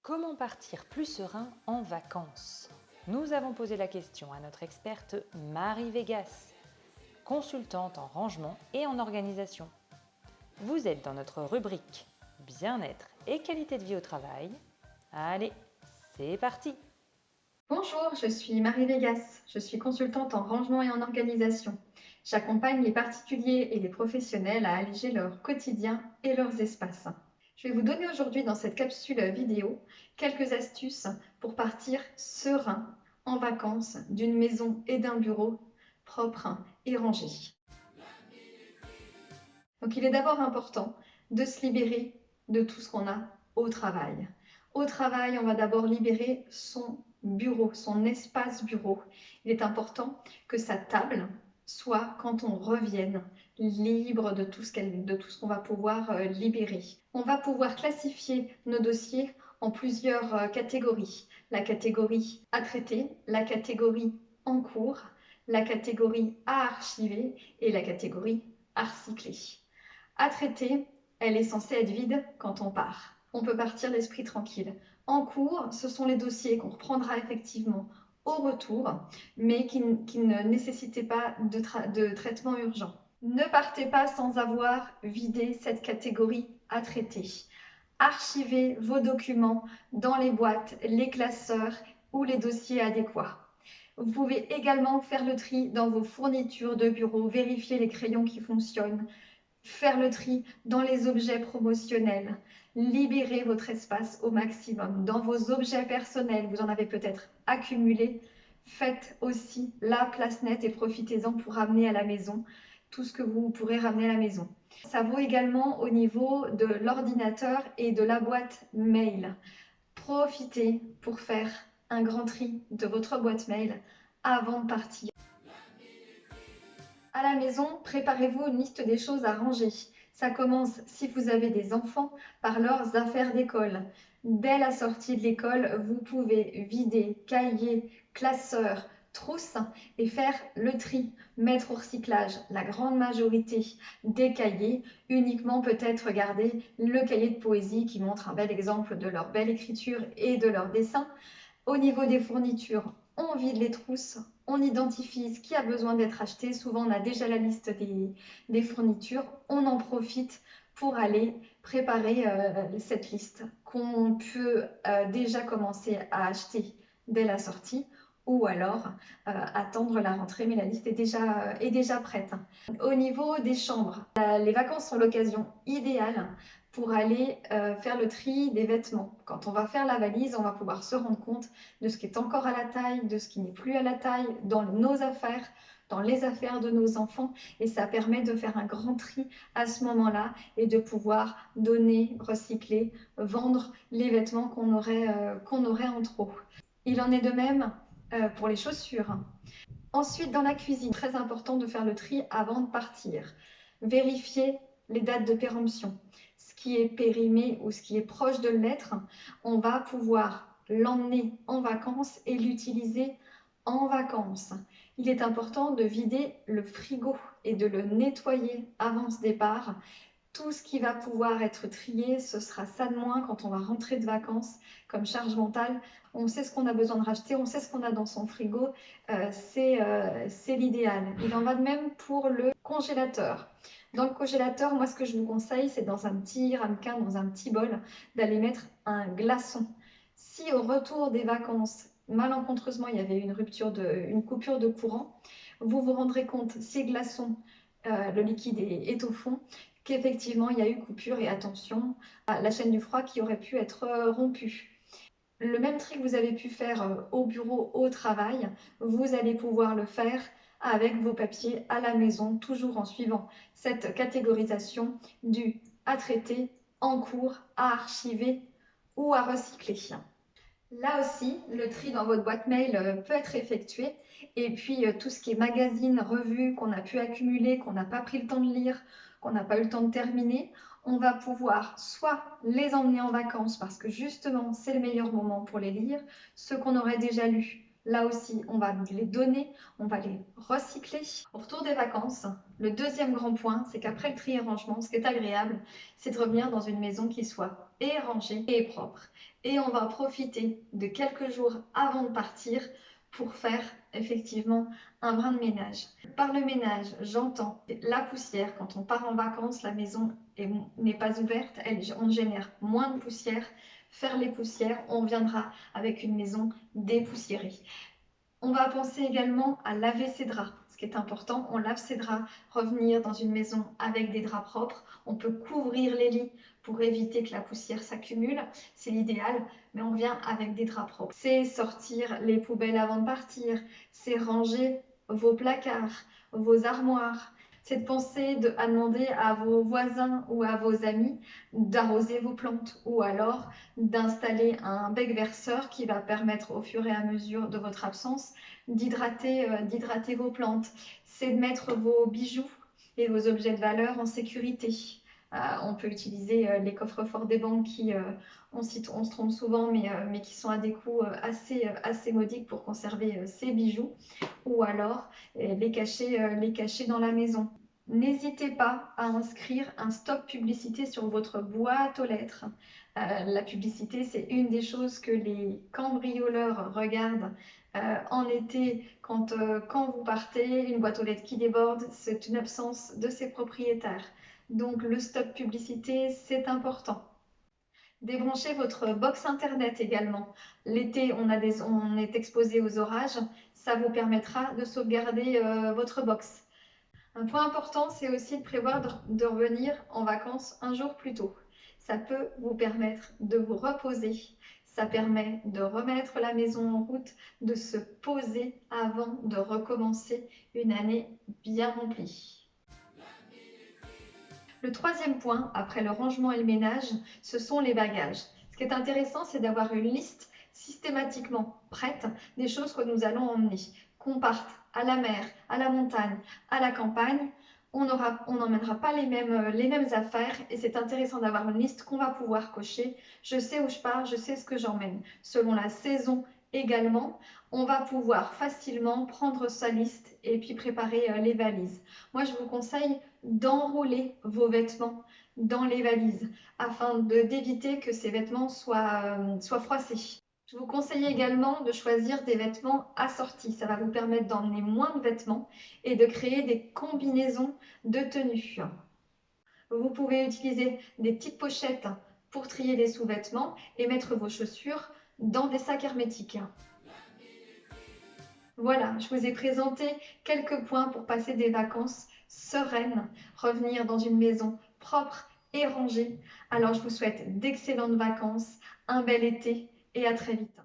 Comment partir plus serein en vacances? Nous avons posé la question à notre experte Marie Vegas, consultante en rangement et en organisation. Vous êtes dans notre rubrique Bien-être et qualité de vie au travail. Allez, c'est parti! Bonjour, je suis Marie Vegas, je suis consultante en rangement et en organisation. J'accompagne les particuliers et les professionnels à alléger leur quotidien et leurs espaces. Je vais vous donner aujourd'hui dans cette capsule vidéo quelques astuces pour partir serein en vacances d'une maison et d'un bureau propre et rangé. Donc il est d'abord important de se libérer de tout ce qu'on a au travail. Au travail, on va d'abord libérer son bureau, son espace bureau. Il est important que sa table soit, quand on revienne, libre de tout ce qu'on va pouvoir libérer. On va pouvoir classifier nos dossiers en plusieurs catégories. La catégorie à traiter, la catégorie en cours, la catégorie à archiver et la catégorie à recycler. À traiter, elle est censée être vide quand on part. On peut partir l'esprit tranquille. En cours, ce sont les dossiers qu'on reprendra effectivement au retour, mais qui ne nécessitaient pas de traitement urgent. Ne partez pas sans avoir vidé cette catégorie à traiter. Archivez vos documents dans les boîtes, les classeurs ou les dossiers adéquats. Vous pouvez également faire le tri dans vos fournitures de bureau, vérifier les crayons qui fonctionnent, faire le tri dans les objets promotionnels, libérer votre espace au maximum. Dans vos objets personnels, vous en avez peut-être accumulé, faites aussi la place nette et profitez-en pour ramener à la maison tout ce que vous pourrez ramener à la maison. Ça vaut également au niveau de l'ordinateur et de la boîte mail. Profitez pour faire un grand tri de votre boîte mail avant de partir. À la maison, préparez-vous une liste des choses à ranger. Ça commence, si vous avez des enfants, par leurs affaires d'école. Dès la sortie de l'école, vous pouvez vider cahiers, classeurs, trousses et faire le tri, mettre au recyclage la grande majorité des cahiers, uniquement peut-être garder le cahier de poésie qui montre un bel exemple de leur belle écriture et de leur dessin. Au niveau des fournitures, on vide les trousses, on identifie ce qui a besoin d'être acheté. Souvent, on a déjà la liste des fournitures. On en profite pour aller préparer cette liste qu'on peut déjà commencer à acheter dès la sortie ou alors attendre la rentrée, mais la liste est déjà prête. Au niveau des chambres, les vacances sont l'occasion idéale pour aller faire le tri des vêtements. Quand on va faire la valise, on va pouvoir se rendre compte de ce qui est encore à la taille, de ce qui n'est plus à la taille, dans nos affaires, dans les affaires de nos enfants, et ça permet de faire un grand tri à ce moment-là et de pouvoir donner, recycler, vendre les vêtements qu'on aurait en trop. Il en est de même pour les chaussures. Ensuite, dans la cuisine, très important de faire le tri avant de partir. Vérifier les dates de péremption. Ce qui est périmé ou ce qui est proche de l'être, on va pouvoir l'emmener en vacances et l'utiliser en vacances. Il est important de vider le frigo et de le nettoyer avant ce départ. Tout ce qui va pouvoir être trié, ce sera ça de moins quand on va rentrer de vacances comme charge mentale. On sait ce qu'on a besoin de racheter, on sait ce qu'on a dans son frigo, c'est l'idéal. Il en va de même pour le congélateur. Dans le congélateur, moi ce que je vous conseille, c'est dans un petit ramequin, dans un petit bol, d'aller mettre un glaçon. Si au retour des vacances, malencontreusement, il y avait une coupure de courant, vous vous rendrez compte, ces glaçons, le liquide est au fond, qu'effectivement il y a eu coupure et attention à la chaîne du froid qui aurait pu être rompue. Le même tri que vous avez pu faire au bureau, au travail, vous allez pouvoir le faire avec vos papiers à la maison, toujours en suivant cette catégorisation du à traiter, en cours, à archiver ou à recycler. Là aussi, le tri dans votre boîte mail peut être effectué. Et puis, tout ce qui est magazine, revue qu'on a pu accumuler, qu'on n'a pas pris le temps de lire, qu'on n'a pas eu le temps de terminer, on va pouvoir soit les emmener en vacances parce que justement, c'est le meilleur moment pour les lire, ceux qu'on aurait déjà lus, Là aussi, on va les donner, on va les recycler. Au retour des vacances, le deuxième grand point, c'est qu'après le tri et rangement, ce qui est agréable, c'est de revenir dans une maison qui soit et rangée et propre. Et on va profiter de quelques jours avant de partir pour faire effectivement un brin de ménage. Par le ménage, j'entends la poussière. Quand on part en vacances, la maison n'est pas ouverte, on génère moins de poussière. Faire les poussières, on viendra avec une maison dépoussiérée. On va penser également à laver ses draps. Ce qui est important, on lave ses draps, revenir dans une maison avec des draps propres. On peut couvrir les lits pour éviter que la poussière s'accumule. C'est l'idéal, mais on vient avec des draps propres. C'est sortir les poubelles avant de partir. C'est ranger vos placards, vos armoires. C'est de penser à demander à vos voisins ou à vos amis d'arroser vos plantes ou alors d'installer un bec verseur qui va permettre au fur et à mesure de votre absence d'hydrater vos plantes. C'est de mettre vos bijoux et vos objets de valeur en sécurité. On peut utiliser les coffres-forts des banques qui, on se trompe souvent, mais qui sont à des coûts assez modiques pour conserver ces bijoux, ou alors les cacher dans la maison. N'hésitez pas à inscrire un stop publicité sur votre boîte aux lettres. La publicité, c'est une des choses que les cambrioleurs regardent en été quand vous partez. Une boîte aux lettres qui déborde, c'est une absence de ses propriétaires. Donc le stop publicité, c'est important. Débranchez votre box internet également. L'été, on est exposé aux orages. Ça vous permettra de sauvegarder votre box. Un point important, c'est aussi de prévoir de revenir en vacances un jour plus tôt. Ça peut vous permettre de vous reposer. Ça permet de remettre la maison en route, de se poser avant de recommencer une année bien remplie. Le troisième point, après le rangement et le ménage, ce sont les bagages. Ce qui est intéressant, c'est d'avoir une liste systématiquement prête des choses que nous allons emmener. Qu'on parte à la mer, à la montagne, à la campagne, on n'emmènera pas les mêmes affaires et c'est intéressant d'avoir une liste qu'on va pouvoir cocher. Je sais où je pars, je sais ce que j'emmène. Selon la saison également, on va pouvoir facilement prendre sa liste et puis préparer les valises. Moi, je vous conseille d'enrouler vos vêtements dans les valises afin d'éviter que ces vêtements soient froissés. Je vous conseille également de choisir des vêtements assortis. Ça va vous permettre d'emmener moins de vêtements et de créer des combinaisons de tenues. Vous pouvez utiliser des petites pochettes pour trier les sous-vêtements et mettre vos chaussures dans des sacs hermétiques. Voilà, je vous ai présenté quelques points pour passer des vacances sereines, revenir dans une maison propre et rangée. Alors je vous souhaite d'excellentes vacances, un bel été et à très vite.